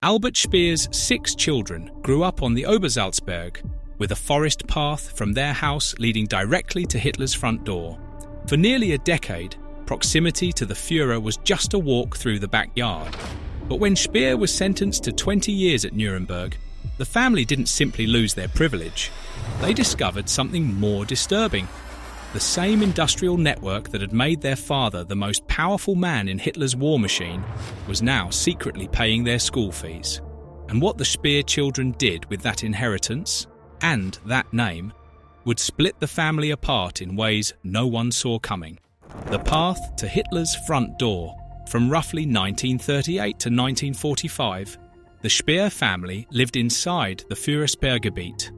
Albert Speer's 6 children grew up on the Obersalzberg, with a forest path from their house leading directly to Hitler's front door. For nearly a decade, proximity to the Führer was just a walk through the backyard. But when Speer was sentenced to 20 years at Nuremberg, the family didn't simply lose their privilege. They discovered something more disturbing. The same industrial network that had made their father the most powerful man in Hitler's war machine was now secretly paying their school fees. And what the Speer children did with that inheritance, and that name, would split the family apart in ways no one saw coming. The path to Hitler's front door, from roughly 1938 to 1945, the Speer family lived inside the Führersperrgebiet,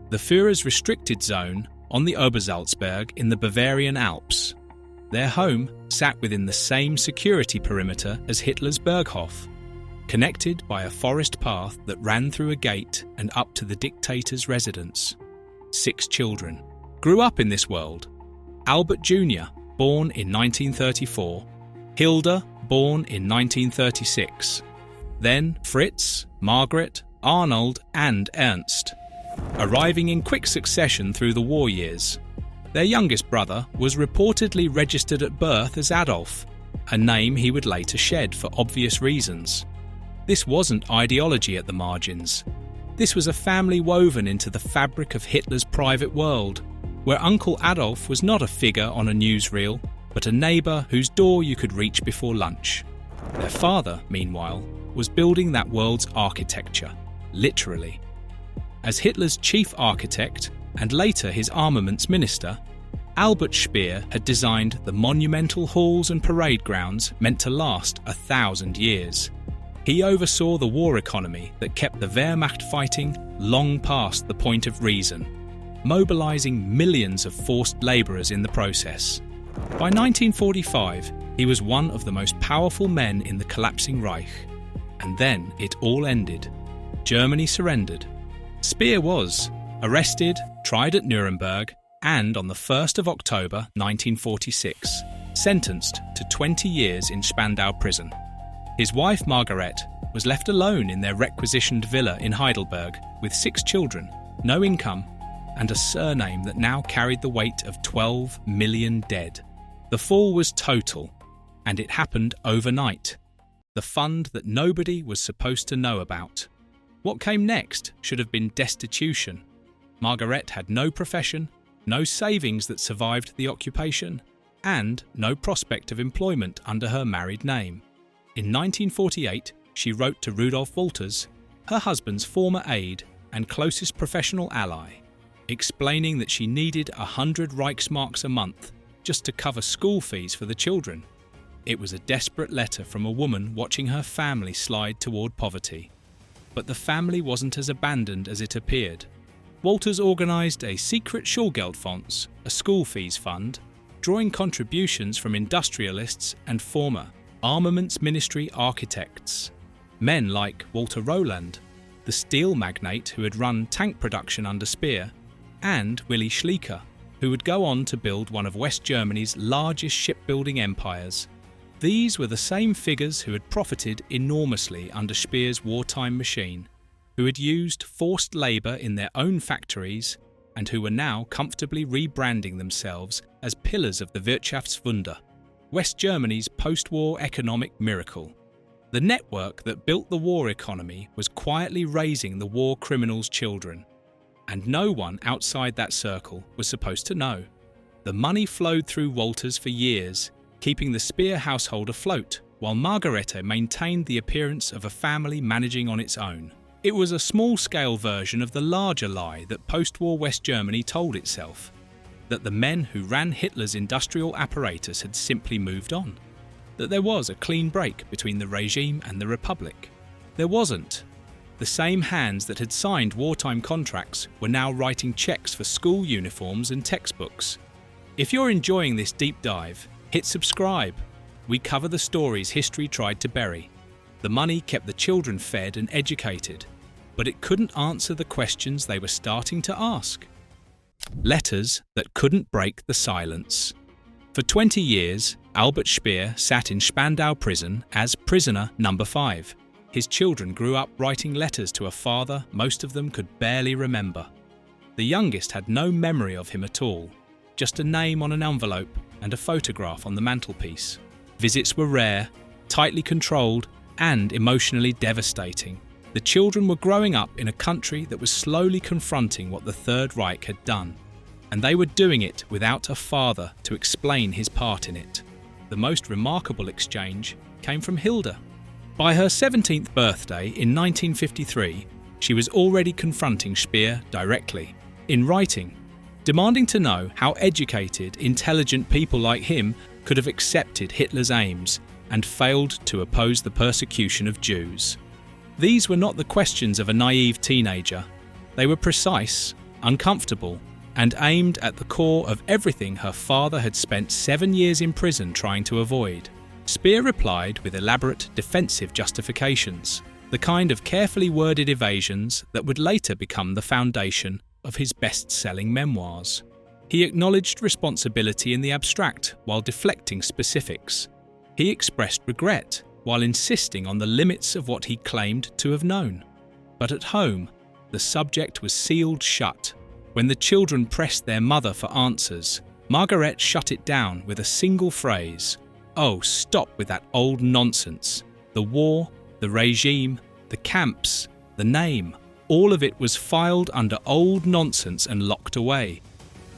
the Führer's restricted zone on the Obersalzberg in the Bavarian Alps. Their home sat within the same security perimeter as Hitler's Berghof, connected by a forest path that ran through a gate and up to the dictator's residence. 6 children grew up in this world. Albert Jr., born in 1934, Hilda, born in 1936, then Fritz, Margaret, Arnold and Ernst, arriving in quick succession through the war years. Their youngest brother was reportedly registered at birth as Adolf, a name he would later shed for obvious reasons. This wasn't ideology at the margins. This was a family woven into the fabric of Hitler's private world, where Uncle Adolf was not a figure on a newsreel, but a neighbour whose door you could reach before lunch. Their father, meanwhile, was building that world's architecture, literally. As Hitler's chief architect, and later his armaments minister, Albert Speer had designed the monumental halls and parade grounds meant to last 1,000 years. He oversaw the war economy that kept the Wehrmacht fighting long past the point of reason, mobilising millions of forced labourers in the process. By 1945, he was one of the most powerful men in the collapsing Reich. And then it all ended. Germany surrendered. Speer was arrested, tried at Nuremberg, and on the 1st of October 1946, sentenced to 20 years in Spandau Prison. His wife Margaret was left alone in their requisitioned villa in Heidelberg with 6 children, no income, and a surname that now carried the weight of 12 million dead. The fall was total, and it happened overnight. The fund that nobody was supposed to know about. What came next should have been destitution. Margaret had no profession, no savings that survived the occupation, and no prospect of employment under her married name. In 1948, she wrote to Rudolf Wolters, her husband's former aide and closest professional ally, explaining that she needed 100 Reichsmarks a month just to cover school fees for the children. It was a desperate letter from a woman watching her family slide toward poverty. But the family wasn't as abandoned as it appeared. Wolters organised a secret Schulgeldfonds, a school fees fund, drawing contributions from industrialists and former armaments ministry architects. Men like Walter Roland, the steel magnate who had run tank production under Speer, and Willy Schleicher, who would go on to build one of West Germany's largest shipbuilding empires. These were the same figures who had profited enormously under Speer's wartime machine, who had used forced labour in their own factories, and who were now comfortably rebranding themselves as pillars of the Wirtschaftswunder, West Germany's post-war economic miracle. The network that built the war economy was quietly raising the war criminals' children, and no one outside that circle was supposed to know. The money flowed through Wolters for years, keeping the Speer household afloat, while Margarete maintained the appearance of a family managing on its own. It was a small-scale version of the larger lie that post-war West Germany told itself, that the men who ran Hitler's industrial apparatus had simply moved on, that there was a clean break between the regime and the Republic. There wasn't. The same hands that had signed wartime contracts were now writing checks for school uniforms and textbooks. If you're enjoying this deep dive, hit subscribe. We cover the stories history tried to bury. The money kept the children fed and educated, but it couldn't answer the questions they were starting to ask. Letters that couldn't break the silence. For 20 years, Albert Speer sat in Spandau Prison as prisoner number 5. his children grew up writing letters to a father most of them could barely remember. The youngest had no memory of him at all, just a name on an envelope and a photograph on the mantelpiece. Visits were rare, tightly controlled, and emotionally devastating. The children were growing up in a country that was slowly confronting what the Third Reich had done, and they were doing it without a father to explain his part in it. The most remarkable exchange came from Hilda. By her 17th birthday in 1953, she was already confronting Speer directly, in writing, demanding to know how educated, intelligent people like him could have accepted Hitler's aims and failed to oppose the persecution of Jews. These were not the questions of a naive teenager. They were precise, uncomfortable, and aimed at the core of everything her father had spent 7 years in prison trying to avoid. Speer replied with elaborate defensive justifications, the kind of carefully worded evasions that would later become the foundation of his best-selling memoirs. He acknowledged responsibility in the abstract while deflecting specifics. He expressed regret while insisting on the limits of what he claimed to have known. But at home, the subject was sealed shut. When the children pressed their mother for answers, Margaret shut it down with a single phrase. "Oh, stop with that old nonsense. The war, the regime, the camps, the name, all of it was filed under old nonsense and locked away."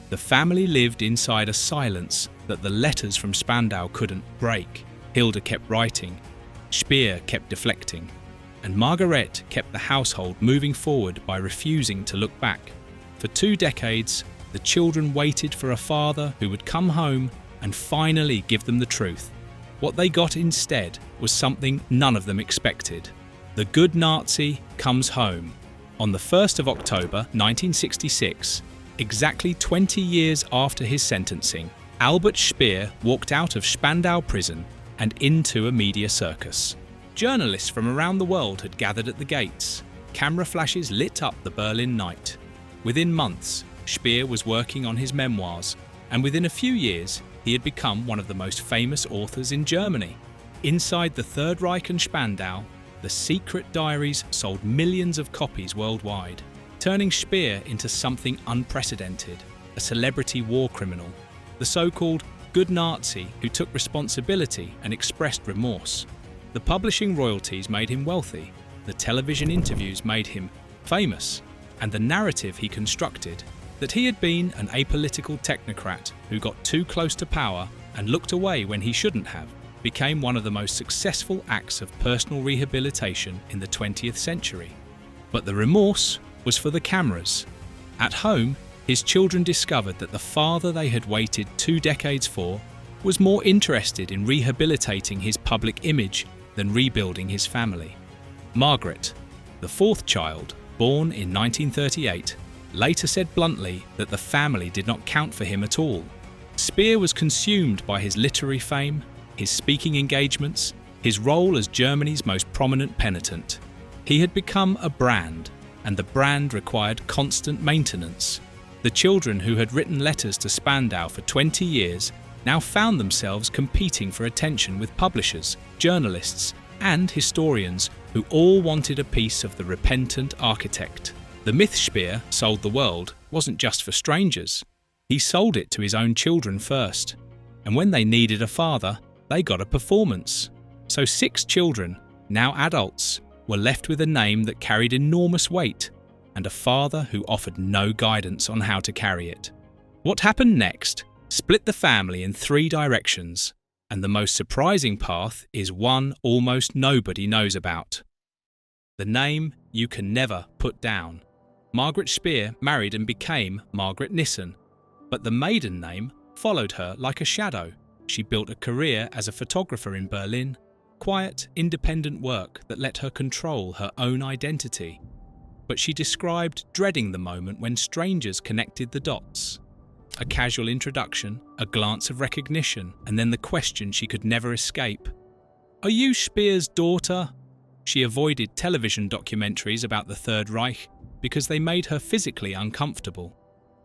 The family lived inside a silence that the letters from Spandau couldn't break. Hilda kept writing, Speer kept deflecting, and Margaret kept the household moving forward by refusing to look back. For 2 decades, the children waited for a father who would come home and finally give them the truth. What they got instead was something none of them expected. The good Nazi comes home. On the 1st of October 1966, exactly 20 years after his sentencing, Albert Speer walked out of Spandau Prison and into a media circus. Journalists from around the world had gathered at the gates. Camera flashes lit up the Berlin night. Within months, Speer was working on his memoirs, and within a few years, he had become one of the most famous authors in Germany. Inside the Third Reich and Spandau, the secret diaries sold millions of copies worldwide, turning Speer into something unprecedented, a celebrity war criminal, the so-called good Nazi who took responsibility and expressed remorse. The publishing royalties made him wealthy, the television interviews made him famous, and the narrative he constructed, that he had been an apolitical technocrat who got too close to power and looked away when he shouldn't have, became one of the most successful acts of personal rehabilitation in the 20th century. But the remorse was for the cameras. At home, his children discovered that the father they had waited 2 decades for was more interested in rehabilitating his public image than rebuilding his family. Margaret, the 4th child, born in 1938, later said bluntly that the family did not count for him at all. Speer was consumed by his literary fame, his speaking engagements, his role as Germany's most prominent penitent. He had become a brand, and the brand required constant maintenance. The children who had written letters to Spandau for 20 years now found themselves competing for attention with publishers, journalists, and historians who all wanted a piece of the repentant architect. The myth Speer sold the world wasn't just for strangers. He sold it to his own children first, and when they needed a father, they got a performance. So 6 children, now adults, were left with a name that carried enormous weight and a father who offered no guidance on how to carry it. What happened next split the family in 3 directions, and the most surprising path is one almost nobody knows about. The name you can never put down. Margaret Speer married and became Margaret Nissen, but the maiden name followed her like a shadow. She built a career as a photographer in Berlin, quiet, independent work that let her control her own identity. But she described dreading the moment when strangers connected the dots. A casual introduction, a glance of recognition, and then the question she could never escape. "Are you Speer's daughter?" She avoided television documentaries about the Third Reich because they made her physically uncomfortable.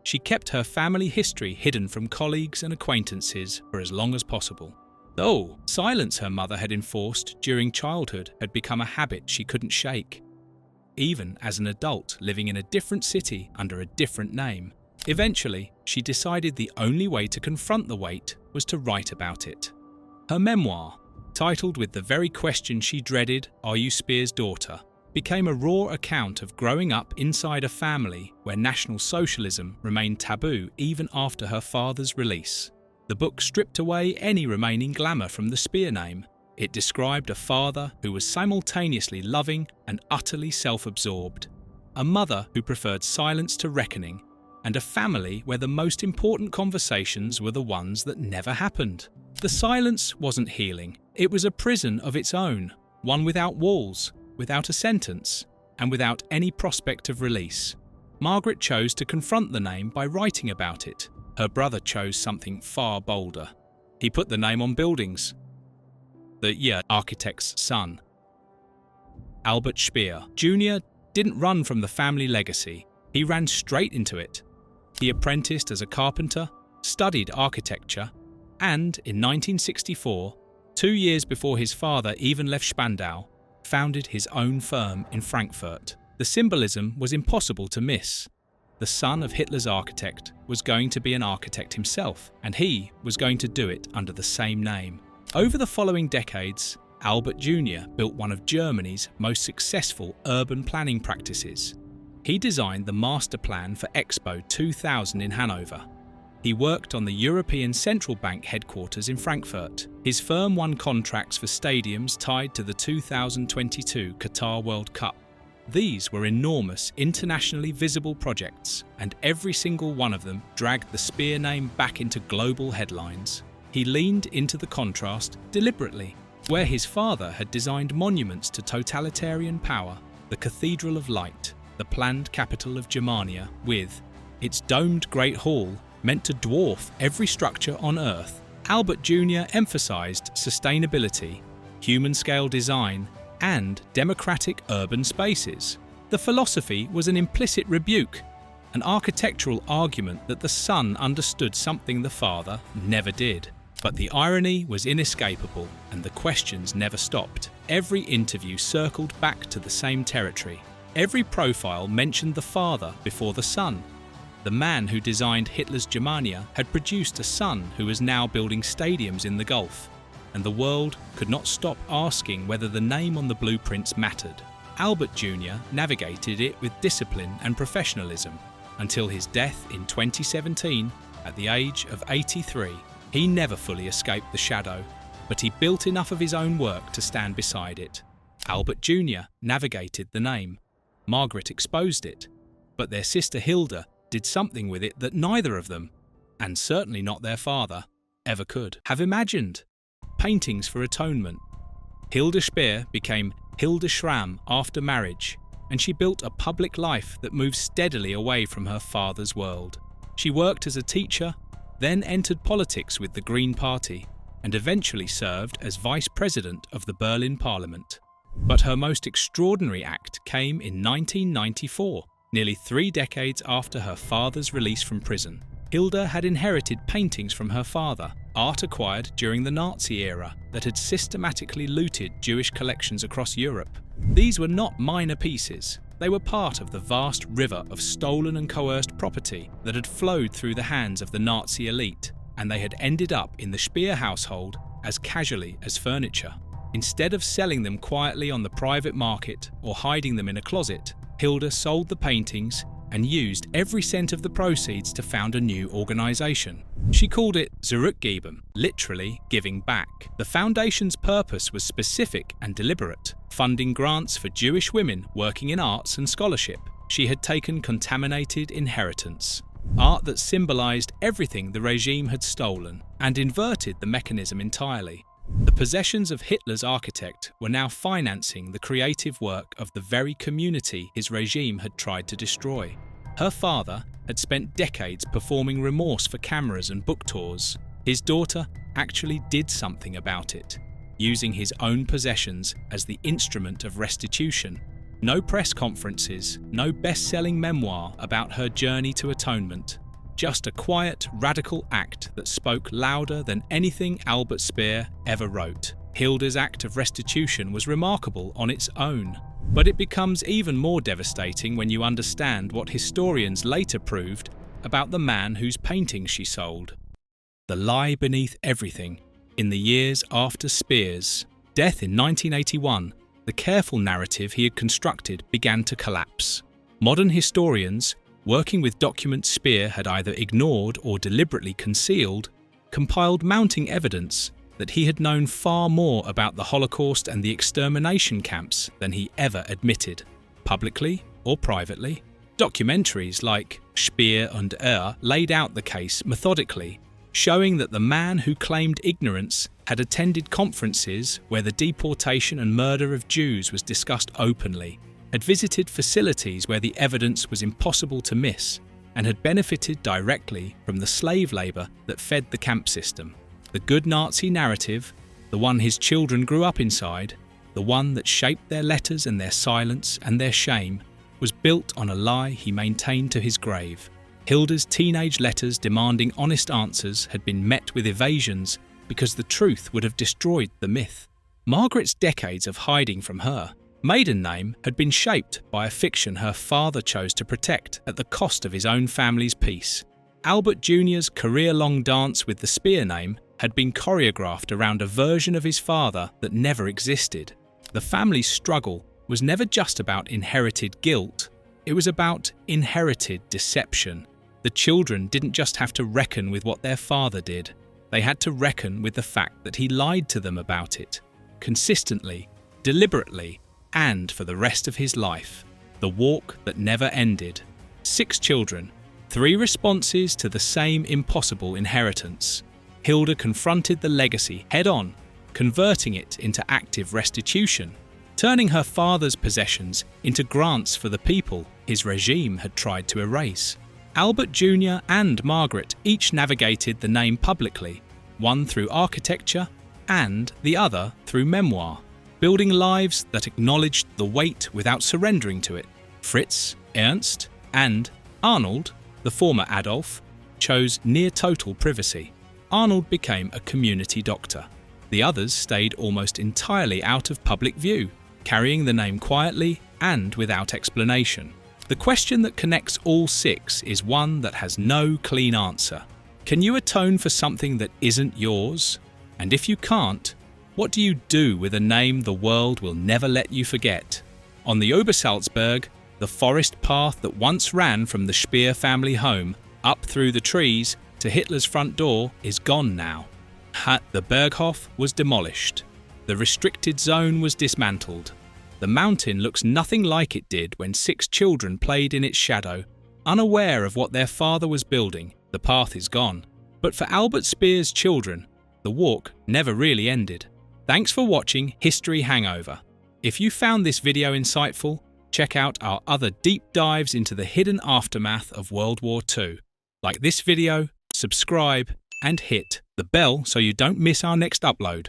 She kept her family history hidden from colleagues and acquaintances for as long as possible. Though silence her mother had enforced during childhood had become a habit she couldn't shake, even as an adult living in a different city under a different name. Eventually, she decided the only way to confront the weight was to write about it. Her memoir, titled with the very question she dreaded, "Are you Speer's daughter?" became a raw account of growing up inside a family where National Socialism remained taboo even after her father's release. The book stripped away any remaining glamour from the Speer name. It described a father who was simultaneously loving and utterly self-absorbed, a mother who preferred silence to reckoning, and a family where the most important conversations were the ones that never happened. The silence wasn't healing. It was a prison of its own, one without walls, without a sentence, and without any prospect of release. Margaret chose to confront the name by writing about it. Her brother chose something far bolder. He put the name on buildings. The architect's son, Albert Speer Jr., didn't run from the family legacy. He ran straight into it. He apprenticed as a carpenter, studied architecture, and in 1964, 2 years before his father even left Spandau, founded his own firm in Frankfurt. The symbolism was impossible to miss. The son of Hitler's architect was going to be an architect himself, and he was going to do it under the same name. Over the following decades, Albert Jr. built one of Germany's most successful urban planning practices. He designed the master plan for Expo 2000 in Hannover. He worked on the European Central Bank headquarters in Frankfurt. His firm won contracts for stadiums tied to the 2022 Qatar World Cup. These were enormous, internationally visible projects, and every single one of them dragged the Speer name back into global headlines. He leaned into the contrast deliberately. Where his father had designed monuments to totalitarian power, the Cathedral of Light, the planned capital of Germania, with its domed Great Hall meant to dwarf every structure on Earth, Albert Jr. emphasized sustainability, human-scale design, and democratic urban spaces. The philosophy was an implicit rebuke, an architectural argument that the son understood something the father never did. But the irony was inescapable, and the questions never stopped. Every interview circled back to the same territory. Every profile mentioned the father before the son. The man who designed Hitler's Germania had produced a son who was now building stadiums in the Gulf, and the world could not stop asking whether the name on the blueprints mattered. Albert Jr. navigated it with discipline and professionalism until his death in 2017 at the age of 83. He never fully escaped the shadow, but he built enough of his own work to stand beside it. Albert Jr. navigated the name. Margaret exposed it, but their sister Hilda did something with it that neither of them, and certainly not their father, ever could have imagined. Paintings for atonement. Hilde Speer became Hilde Schramm after marriage, and she built a public life that moved steadily away from her father's world. She worked as a teacher, then entered politics with the Green Party, and eventually served as vice president of the Berlin Parliament. But her most extraordinary act came in 1994, nearly 3 decades after her father's release from prison. Hilda had inherited paintings from her father, art acquired during the Nazi era that had systematically looted Jewish collections across Europe. These were not minor pieces. They were part of the vast river of stolen and coerced property that had flowed through the hands of the Nazi elite, and they had ended up in the Speer household as casually as furniture. Instead of selling them quietly on the private market or hiding them in a closet, Hilda sold the paintings and used every cent of the proceeds to found a new organisation. She called it Zurückgeben, literally giving back. The foundation's purpose was specific and deliberate, funding grants for Jewish women working in arts and scholarship. She had taken contaminated inheritance, art that symbolised everything the regime had stolen, and inverted the mechanism entirely. The possessions of Hitler's architect were now financing the creative work of the very community his regime had tried to destroy. Her father had spent decades performing remorse for cameras and book tours. His daughter actually did something about it, using his own possessions as the instrument of restitution. No press conferences, no best-selling memoir about her journey to atonement. just a quiet, radical act that spoke louder than anything Albert Speer ever wrote. Hilda's act of restitution was remarkable on its own, but it becomes even more devastating when you understand what historians later proved about the man whose paintings she sold. The lie beneath everything. In the years after Speer's death in 1981, the careful narrative he had constructed began to collapse. Modern historians, working with documents Speer had either ignored or deliberately concealed, compiled mounting evidence that he had known far more about the Holocaust and the extermination camps than he ever admitted, publicly or privately. Documentaries like Speer und laid out the case methodically, showing that the man who claimed ignorance had attended conferences where the deportation and murder of Jews was discussed openly, had visited facilities where the evidence was impossible to miss, and had benefited directly from the slave labour that fed the camp system. The good Nazi narrative, the one his children grew up inside, the one that shaped their letters and their silence and their shame, was built on a lie he maintained to his grave. Hilda's teenage letters demanding honest answers had been met with evasions because the truth would have destroyed the myth. Margaret's decades of hiding from her maiden name had been shaped by a fiction her father chose to protect at the cost of his own family's peace. Albert Jr.'s career-long dance with the Speer name had been choreographed around a version of his father that never existed. The family's struggle was never just about inherited guilt, it was about inherited deception. The children didn't just have to reckon with what their father did, they had to reckon with the fact that he lied to them about it, consistently, deliberately, and for the rest of his life. The walk that never ended. 6 children, 3 responses to the same impossible inheritance. Hilda confronted the legacy head-on, converting it into active restitution, turning her father's possessions into grants for the people his regime had tried to erase. Albert Jr. and Margaret each navigated the name publicly, one through architecture and the other through memoir, building lives that acknowledged the weight without surrendering to it. Fritz, Ernst, and Arnold, the former Adolf, chose near-total privacy. Arnold became a community doctor. The others stayed almost entirely out of public view, carrying the name quietly and without explanation. The question that connects all 6 is one that has no clean answer. Can you atone for something that isn't yours? And if you can't, what do you do with a name the world will never let you forget? On the Obersalzberg, the forest path that once ran from the Speer family home up through the trees to Hitler's front door is gone now. The Berghof was demolished. The restricted zone was dismantled. The mountain looks nothing like it did when 6 children played in its shadow, unaware of what their father was building. The path is gone. But for Albert Speer's children, the walk never really ended. Thanks for watching History Hangover. If you found this video insightful, check out our other deep dives into the hidden aftermath of World War II. Like this video, subscribe, and hit the bell so you don't miss our next upload.